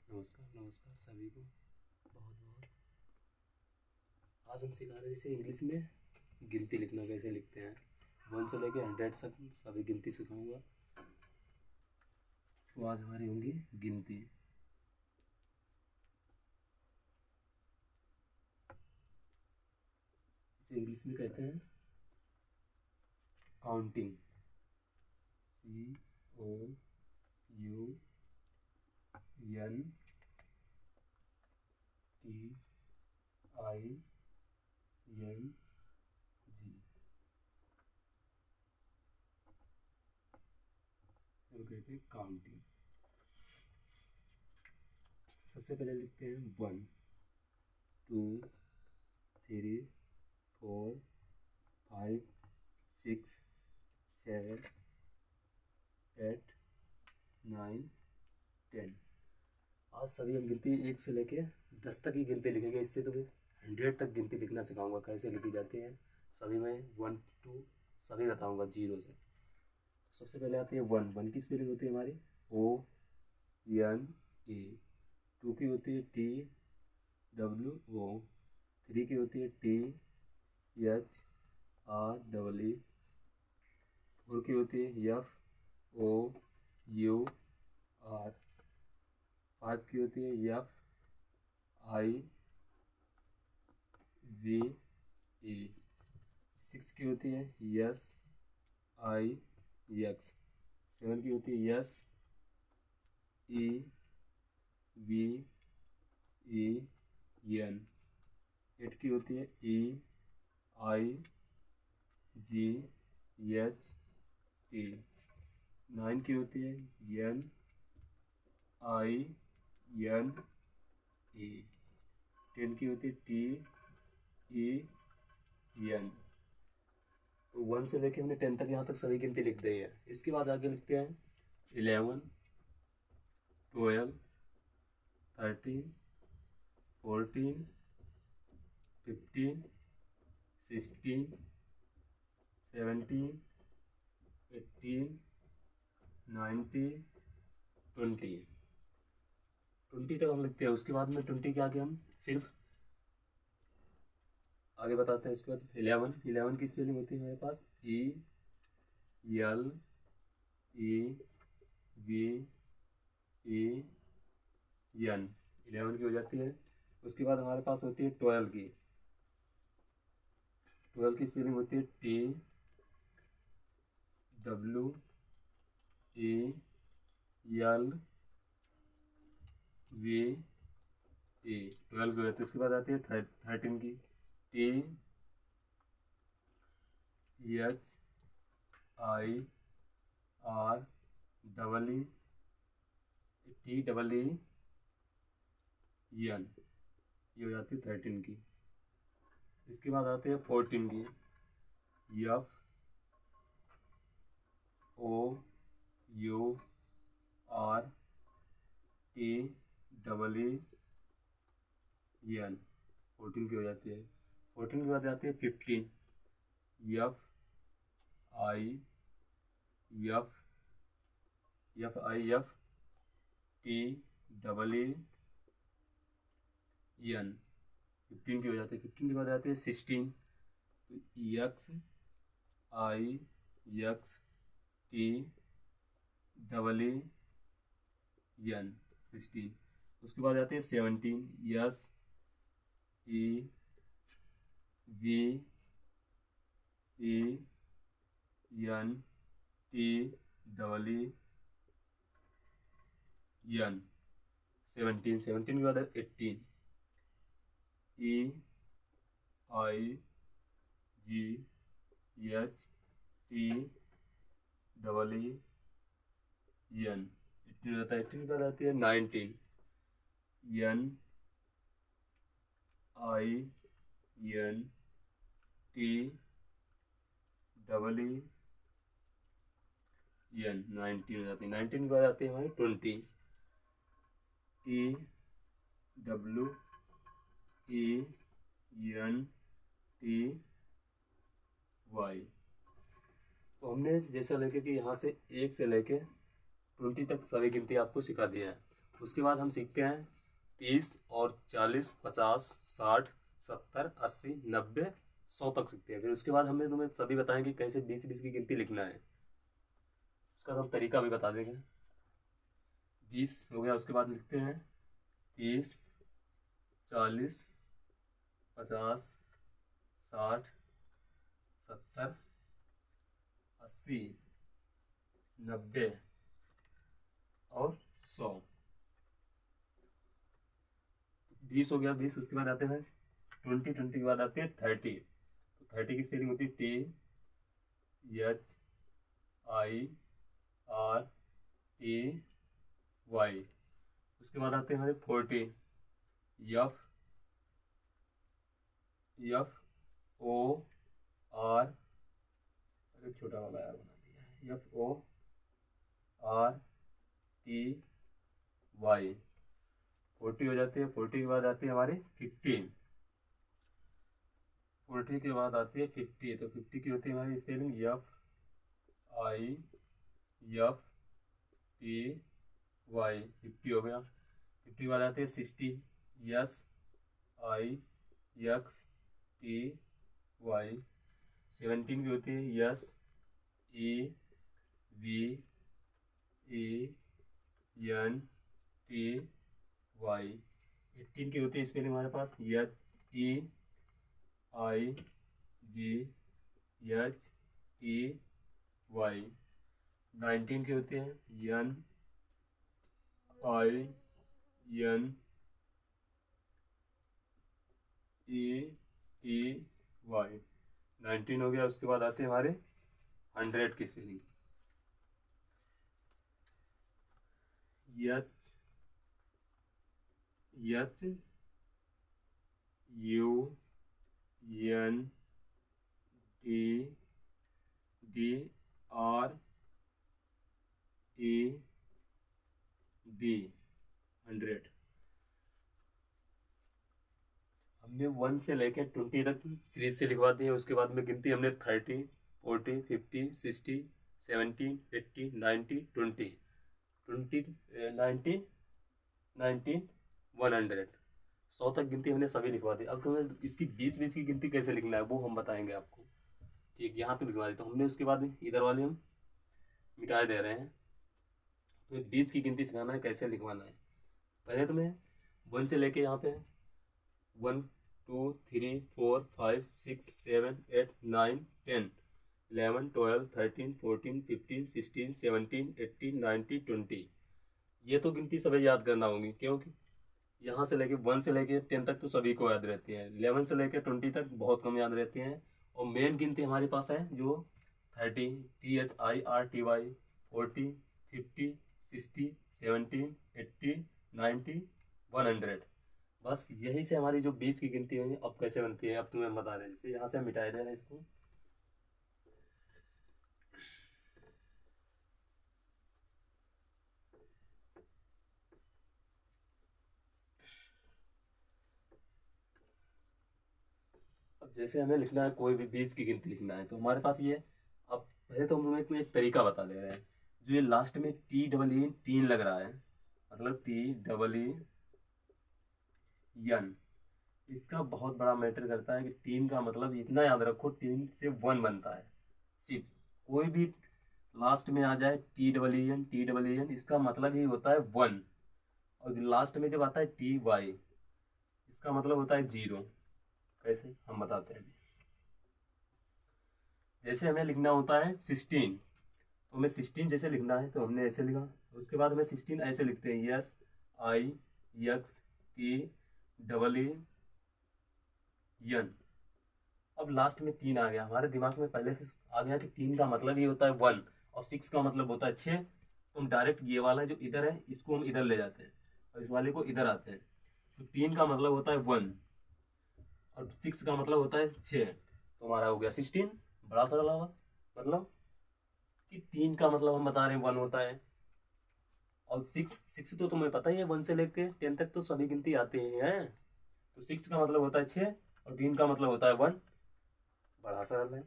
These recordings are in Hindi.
नमस्कार नमस्कार सभी को बहुत बहुत। आज हम सिखा रहे हैं जैसे इंग्लिश में गिनती लिखना कैसे लिखते हैं। 1 से लेके 100 तक सभी गिनती सिखाऊंगा। तो आज हमारी होंगी गिनती। इसे इंग्लिश में कहते हैं काउंटिंग। COUNTING। तो कहते हैं काउंटिंग। सबसे पहले लिखते हैं 1 2 3 4 5 6 7 8 9 10। आज सभी हम गिनती 1 से लेके 10 तक ही गिनती लिखेंगे। इससे तुम्हें 100 तक गिनती लिखना सिखाऊंगा कैसे लिखी जाती है। सभी में 1 2 सभी बताऊंगा 0 से। सबसे पहले आती है 1। 1 की स्पेलिंग होती है हमारी ONE। 2 की होती है TWO। 3 की होती है THREE। 4 की होती है FOUR। 5 की होती है FIVE। 6 की होती है SIX। 7 की होती है SEVEN। 8 की होती है EIGHT। 9 की होती है NINE। 10 की होती है TEN। तो 1 से लेके हमने 10 तक यहाँ तक सभी गिनती लिख दी है। इसके बाद आगे लिखते हैं 11 12 13 14 15 16 17 18 19 20। 20 तक हम लिखते हैं। उसके बाद में 20 के आगे हम सिर्फ आगे बताते हैं। इसके बाद 11 की स्पेलिंग होती है हमारे पास ELEVEN। 11 की हो जाती है। उसके बाद हमारे पास होती है 12 की। 12 की स्पेलिंग होती है TWALVA। 12 की हो जाती है। उसके बाद आती है 13 की THIREETEEN। ये हो जाती है 13 की। इसके बाद आते हैं 14 की FOURTEEN। 14 की हो जाती है। 14 के बाद आती है 15 FIFTEEN। 15 की हो जाती है। 15 के बाद आती है 16 EXIXTEEN। 16। उसके बाद आती है 17 SEVENTEEN। 17 के बाद 18 EIGHTEEN। 18 हो जाता है। 18 के बाद आती है 19 NINTEEN। 19 हो जाती है। 19 के बाद आती है हमारी 20 TWENTY। तो हमने जैसा लेके कि यहाँ से 1 से लेके 20 तक सभी गिनती आपको सिखा दिया है। उसके बाद हम सीखते हैं 30 और 40, 50, 60, 70, 80, 90, 100 तक सीखते हैं। फिर उसके बाद हमने तुम्हें सभी बताएंगे कैसे 20-20 की गिनती लिखना है, उसका हम तरीका भी बता देंगे। 20 हो गया, उसके बाद लिखते हैं 30, 40, 50, 60, 70, 80, 90 और 100। 20 हो गया 20, उसके बाद आते हैं 20, 20 के बाद आते हैं 30। तो 30 की स्पेलिंग होती है THIRTY। उसके बाद आते हैं हमारे 40, FOR, अरे छोटा वाला यार बना दिया, FORTY। 40 हो जाती है। 40 के बाद आती है हमारी 50। 40 के बाद आती है 50, तो 50 की होती है हमारी स्पेलिंग FIFTY। 50 हो गया। 50 के बाद आती है 60, SIXTY। 17 की होती है SEVENTY। 18 की होती है स्पेलिंग हमारे पास HEIGHTY। 19 की होती है NINETY। 19 हो गया। उसके बाद आते हैं हमारे 100 की स्पेलिंग HUNDRED। 100 हमने 1 से लेकर 20 तक सीरीज से लिखवा दी है। उसके बाद में गिनती हमने 30, 40, 50, 60, 70, 80, 90, 20, 19, 100, 100 तक गिनती हमने सभी लिखवा दी। अब तुम्हें इसकी बीच बीच की गिनती कैसे लिखना है वो हम बताएंगे आपको। ठीक, यहाँ पे लिखवा दी। तो हमने उसके बाद इधर वाले हम मिटा दे रहे हैं। तो बीच की गिनती सिखाना है कैसे लिखवाना है। पहले तुम्हें 1 से लेके यहाँ पे 1, 2, 3, 4, 5, 6, 7, 8, 9, 10, 11, 12, 13, 14, 15, 16, 17, 18, 19, 20। ये तो गिनती सभी याद करना होगी, क्योंकि यहाँ से लेके 1 से लेके 10 तक तो सभी को याद रहती है। 11 से लेके 20 तक बहुत कम याद रहती हैं। और मेन गिनती हमारे पास है जो 30, THIRTY, 40, 50, 60, 70, 80, 90, 100। बस यही से हमारी जो बीच की गिनती है अब कैसे बनती है अब तुम्हें बता रहे हैं। जैसे यहाँ से हम मिटाए दे रहे हैं इसको। अब जैसे हमें लिखना है कोई भी बीच की गिनती लिखना है तो हमारे पास ये, अब पहले तो हम तुम्हें एक तरीका बता दे रहे हैं। जो ये लास्ट में TEE 3 लग रहा है, मतलब TEEN, इसका बहुत बड़ा मैटर करता है कि 3 का मतलब इतना याद रखो 3 से 1 बनता है। सिर्फ कोई भी लास्ट में आ जाए TEEN, इसका मतलब ही होता है 1। और जो लास्ट में जब आता है TY, इसका मतलब होता है 0। कैसे हम बताते हैं। जैसे हमें लिखना होता है 16, तो हमें 16 जैसे लिखना है तो हमने ऐसे लिखा। उसके बाद हमें 16 ऐसे लिखते हैं SIXTEEN। अब लास्ट में 3 आ गया, हमारे दिमाग में पहले से आ गया कि 3 का मतलब ही होता है 1 और 6 का मतलब होता है 6। तो हम डायरेक्ट ये वाला जो इधर है इसको हम इधर ले जाते हैं और इस वाले को इधर आते हैं। तो 3 का मतलब होता है 1 और 6 का मतलब होता है 6। तो हमारा हो गया 16। बड़ा सा लगा मतलब कि 3 का मतलब हम बता रहे हैं 1 होता है। और 6 तो तुम्हें पता ही है 1 से लेके 10 तक तो सभी गिनती आते ही हैं। तो 6 का मतलब होता है 6 और 3 का मतलब होता है 1। बड़ा सरल है।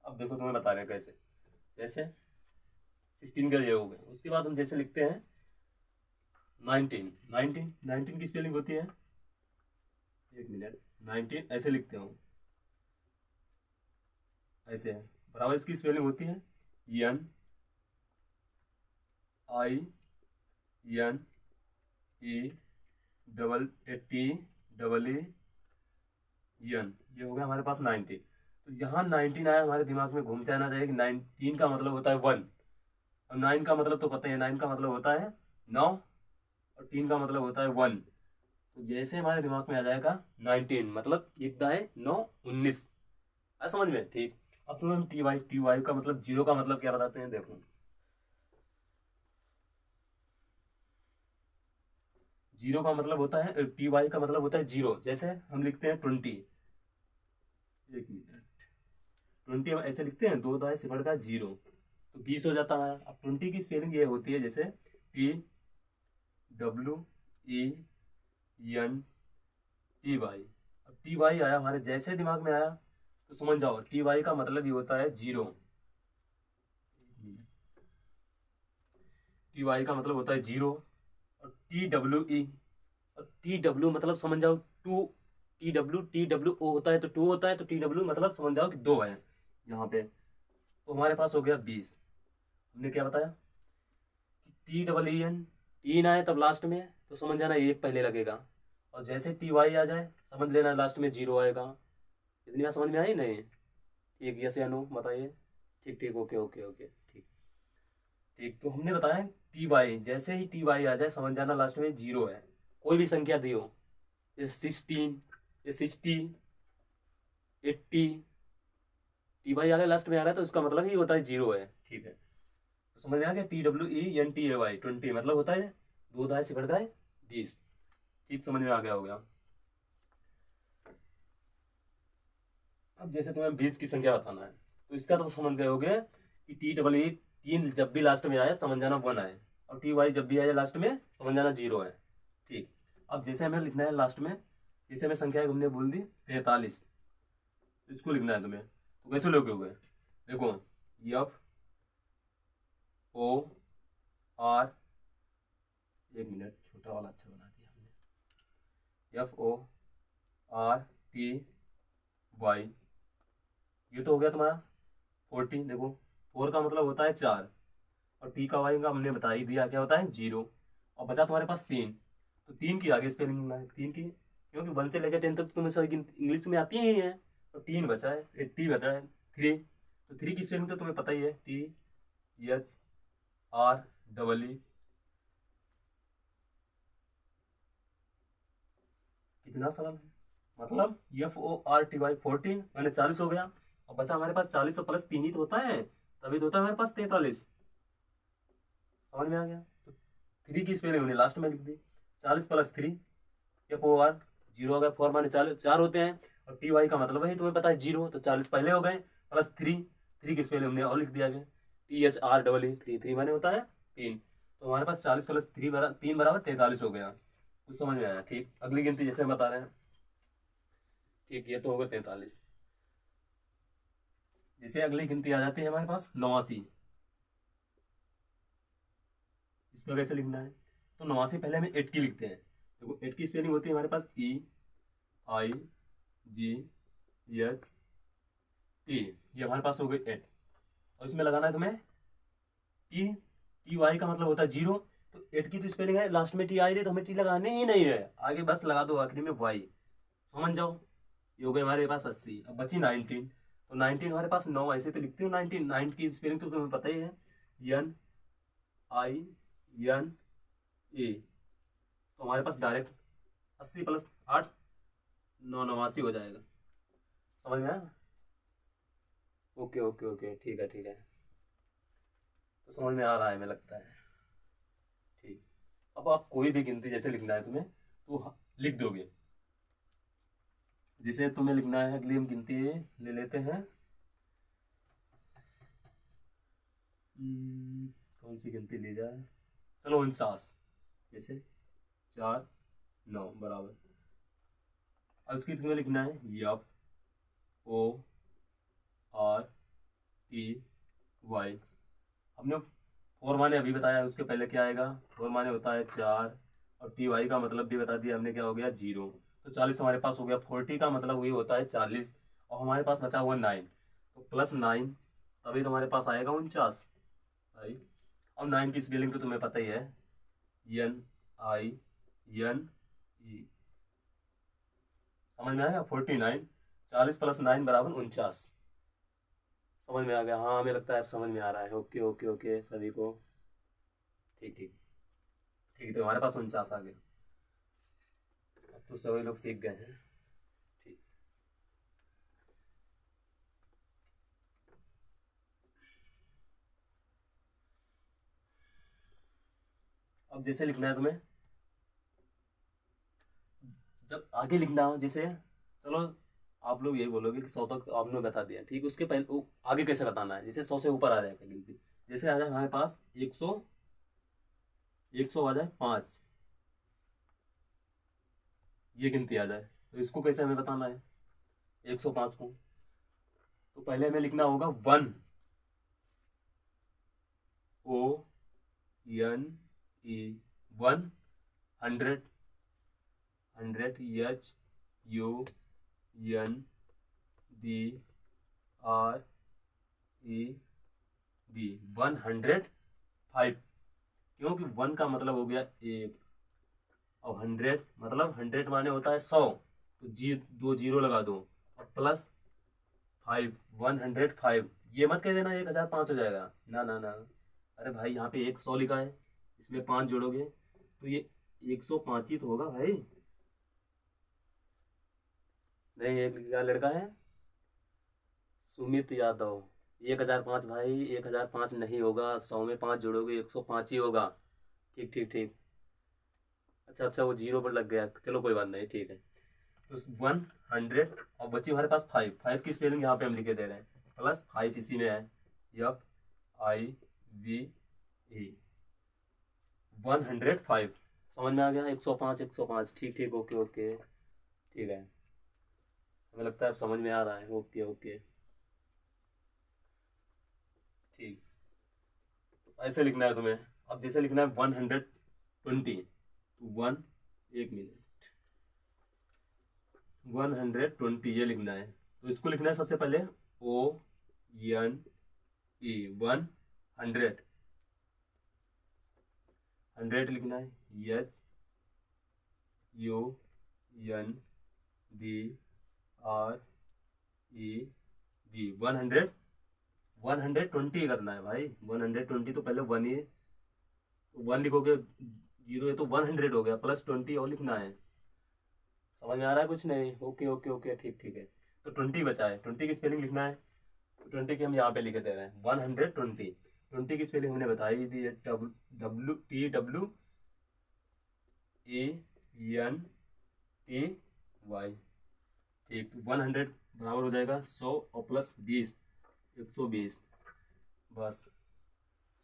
अब देखो तुम्हें बता रहे हैं कैसे। जैसे 16 का ये हो गया। उसके बाद हम जैसे लिखते हैं 19 19 19 की स्पेलिंग होती है, एक मिनट, 19 ऐसे लिखते हो, ऐसे है, बराबर इसकी स्पेलिंग होती है N I N E double A T double A N, ये हो गया हमारे पास 19। तो यहाँ 19 आया, हमारे दिमाग में घूम जाना चाहिए कि 19 का मतलब होता है 1, और 9 का मतलब तो पता है, 9 का मतलब होता है 9, और 3 का मतलब होता है 1। तो जैसे हमारे दिमाग में आ जाएगा 19 मतलब एक दाए 9 19, आ समझ में, ठीक। अब तो हम टी वाई का मतलब जीरो का मतलब क्या बताते हैं, देखो जीरो का मतलब होता है, टी वाई का मतलब होता है जीरो, जैसे हम लिखते हैं 20, एक मिनट, 20 हम ऐसे लिखते हैं, दो दाए सिफर का जीरो, तो 20 हो जाता है। अब 20 की स्पेलिंग ये होती है जैसे T W E N T Y. अब टी वाई आया हमारे जैसे दिमाग में आया तो समझ जाओ टी वाई का मतलब ये होता है जीरो, टी वाई का मतलब होता है जीरो। और टी डब्ल्यू ई, और टी डब्ल्यू मतलब समझ जाओ टू, टी डब्ल्यू ओ होता है तो टू होता है, तो टी डब्ल्यू मतलब समझ जाओ कि दो है यहाँ पे। तो हमारे पास हो गया 20। हमने क्या बताया कि T double E N, T ना आए तब लास्ट में तो समझ जाना एक पहले लगेगा, और जैसे टी वाई आ जाए समझ लेना लास्ट में जीरो आएगा। इतनी बात समझ में आई नहीं? ठीक, यस या नो बताइए। ठीक ठीक, ओके ओके ओके, ठीक ठीक। तो हमने बताया टी वाई, जैसे ही टी वाई आ जाए समझ जाना लास्ट में जीरो है, कोई भी संख्या दी हो, जैसे 16, ये 60, 80, टी वाई आ रहा है लास्ट में आ रहा है तो इसका मतलब ही होता है जीरो है, ठीक है। तो समझ में आ गया, T W E N T A Y 20 मतलब होता है दो दाए सिफर दाए 20, ठीक, समझ में आ गया होगा। अब जैसे तुम्हें 20 की संख्या बताना है तो इसका तो समझ गए होगे कि टी डबल ई, तीन जब भी लास्ट में आए समझ जाना 1 आए, और टी वाई जब भी आए लास्ट में समझ जाना जीरो है, ठीक। अब जैसे हमें लिखना है लास्ट में, जैसे हमें संख्या हमने बोल दी 43, इसको लिखना है तुम्हें, तो कैसे लोगे? देखो एफ ओ आर, एक मिनट, छोटा वाला अच्छा बना दिया हमने, F O R T Y, ये तो हो गया तुम्हारा 14। देखो 4 का मतलब होता है 4, और टी का वाई का हमने बता ही दिया क्या होता है जीरो, और बचा तुम्हारे पास 3। तो 3 की आगे स्पेलिंग लिखना है, 3 की, क्योंकि 1 से लेकर 10 तक तो तुम्हें सभी इंग्लिश में आती ही है, और 3 बचा है, टी बचा है 3, तो 3 की स्पेलिंग तो तुम्हें पता ही है, T H R double E, कितना सरल है, मतलब F O R T Y 14 मैंने 40 हो गया, और बचा हमारे पास 40 और प्लस 3 ही तो होता है, तभी तो होता है हमारे पास 43, समझ में आ गया। तो 3 की स्पेलिंग हमने लास्ट में लिख दी, 40 plus 3 F O R, zero हो गया, 4 माने 4 होते हैं, और टी वाई का मतलब वही तुम्हें पता है जीरो, तो 40 पहले हो गए, प्लस 3, 3 की स्पेलिंग हमने और लिख दिया गया, टी एच आर डबल ई, 3 3 माने होता है 3, तो हमारे पास 40 प्लस 3 3 बराबर 43 हो गया, कुछ समझ में आया, ठीक। अगली गिनती जैसे हम बता रहे हैं, ठीक, ये तो होगा 43। जैसे अगली गिनती आ जाती है हमारे पास 89, इसको कैसे लिखना है, तो 89 पहले हमें 8 की लिखते हैं। देखो 8 की स्पेलिंग होती है हमारे पास ई आई जी एच टी, ये हमारे पास हो गई 8, और इसमें लगाना है तुम्हें टी, टी वाई का मतलब होता है जीरो, तो 8 की तो स्पेलिंग है लास्ट में टी आई रही, तो हमें टी लगाने ही नहीं है, आगे बस लगा दो आखिरी में वाई, समझ जाओ। ये हो गए हमारे पास 80। अब बची 19, तो 19 हमारे पास 9, ऐसे तो लिखते हो 19, 9 की स्पेलिंग तो तुम्हें पता ही है, एन आई एन ए, तो हमारे पास डायरेक्ट 80 प्लस 8 9 89 हो जाएगा, समझ में आया? ओके ओके ओके, ठीक है ठीक है, तो समझ में आ रहा है हमें लगता है, ठीक। अब आप कोई भी गिनती जैसे लिखना है तुम्हें तो लिख दोगे, जैसे तुम्हें लिखना है, अगली हम गिनती ले लेते हैं, कौन सी गिनती ली जाए, चलो 49, जैसे 4 9 बराबर। अब इसकी तुम्हें लिखना है F O R T Y, हमने 4 माने अभी बताया, उसके पहले क्या आएगा, 4 माने होता है 4, और टी वाई का मतलब भी बता दिया हमने, क्या हो गया 0। तो 40 हमारे पास हो गया। 40 का मतलब वही होता है 40, और हमारे पास बचा हुआ 9, तो +9, तभी तो हमारे पास आएगा 49 भाई। और 9 की स्पेलिंग तो तुम्हें पता ही है, NINE। समझ में आया? 49, 40 + 9 = 49। समझ में आ गया? हाँ हमें लगता है अब समझ में आ रहा है। ओके ओके ओके सभी को, ठीक ठीक ठीक। तो हमारे पास 49 आ गया। अब तो सभी लोग सीख गए हैं। ठीक। अब जैसे लिखना है तुम्हें, जब आगे लिखना हो, जैसे चलो आप लोग यही बोलोगे कि 100 तक आपने बता दिया, ठीक। उसके पहले आगे कैसे बताना है, जैसे 100 से ऊपर आ जाएगा गिनती। जैसे आ जाए हमारे पास 100, 100 आ जाए 5, ये गिनती आ जाए, तो इसको कैसे हमें बताना है 105 को? तो पहले हमें लिखना होगा 1, ONE, 1, 100, 100, HUNDRED, 105। क्योंकि 1 का मतलब हो गया 1, और 100 मतलब 100 माने होता है 100, तो जी 2 जीरो लगा दो, और +5, 105। ये मत कह देना 1005 हो जाएगा, ना ना ना। अरे भाई यहाँ पे 100 लिखा है, इसमें 5 जोड़ोगे तो ये 105 ही तो होगा भाई। नहीं, एक क्या लड़का है, सुमित यादव। 1005 भाई, 1005 नहीं होगा, 100 में 5 जोड़ोगे 105 ही होगा। ठीक ठीक ठीक। अच्छा अच्छा, वो जीरो पर लग गया, चलो कोई बात नहीं, ठीक है। तो 100, और बची हमारे पास 5। 5 की स्पेलिंग यहाँ पे हम लिखे दे रहे हैं, +5 इसी में है, FIVE, 105। समझ में आ गया? 105, 105, ठीक ठीक, ओके ओके, ठीक है। हमें लगता है अब समझ में आ रहा है। ओके ओके ठीक। तो ऐसे लिखना है तुम्हें। अब जैसे लिखना है 120, तो 120 ये लिखना है। तो इसको लिखना है सबसे पहले ONE, 100, 100 लिखना है, HUNDRED, 100, 120 करना है भाई। 120 तो पहले 1 ही, 1 लिखोगे, 0 है तो 100 हो गया, +20 और लिखना है। समझ में आ रहा है? कुछ नहीं, ओके ओके ओके, ठीक ठीक है। तो 20 बचा है, 20 की स्पेलिंग लिखना है। तो 20 की हम यहाँ पे लिख दे रहे हैं 120। 20 की स्पेलिंग हमने बताई दी है, WTWANTY। ठीक, 100 बराबर हो जाएगा 100 और +20, 120। बस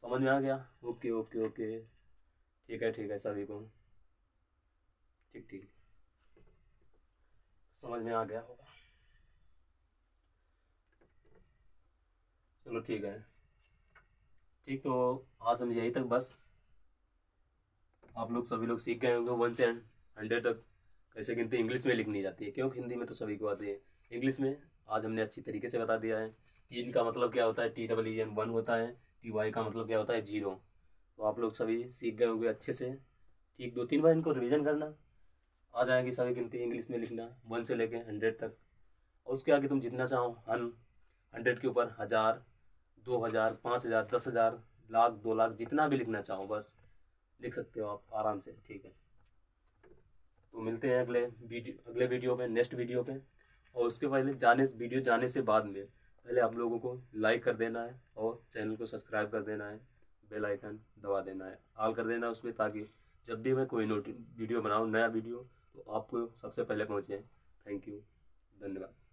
समझ में आ गया? ओके ओके ओके, ठीक है सभी को, ठीक ठीक, समझ में आ गया होगा। चलो ठीक है, ठीक। तो आज हम यहीं तक बस, आप लोग सभी लोग सीख गए होंगे 1 से 100 तक कैसे गिनती इंग्लिश में लिखनी जाती है, क्योंकि हिंदी में तो सभी को आती है। इंग्लिश में आज हमने अच्छी तरीके से बता दिया है। 3 का मतलब क्या होता है, TEEN 1 होता है, TY का मतलब क्या होता है 0। तो आप लोग सभी सीख गए होंगे अच्छे से, ठीक। 2-3 बार इनको रिविजन करना, आ जाएगी सभी गिनती इंग्लिश में लिखना 1 से लेके 100 तक। और उसके आगे तुम जितना चाहो 100 के ऊपर 1000, 2000, 5000, 10,000, लाख, 2 लाख, जितना भी लिखना चाहो बस लिख सकते हो आप आराम से, ठीक है। तो मिलते हैं अगले वीडियो में, नेक्स्ट वीडियो पे। और उसके पहले वीडियो जाने से बाद में पहले आप लोगों को लाइक कर देना है, और चैनल को सब्सक्राइब कर देना है, बेल आइकन दबा देना है, ऑल कर देना है उसमें, ताकि जब भी मैं कोई वीडियो बनाऊँ, नया वीडियो, तो आपको सबसे पहले पहुँचे। थैंक यू, धन्यवाद।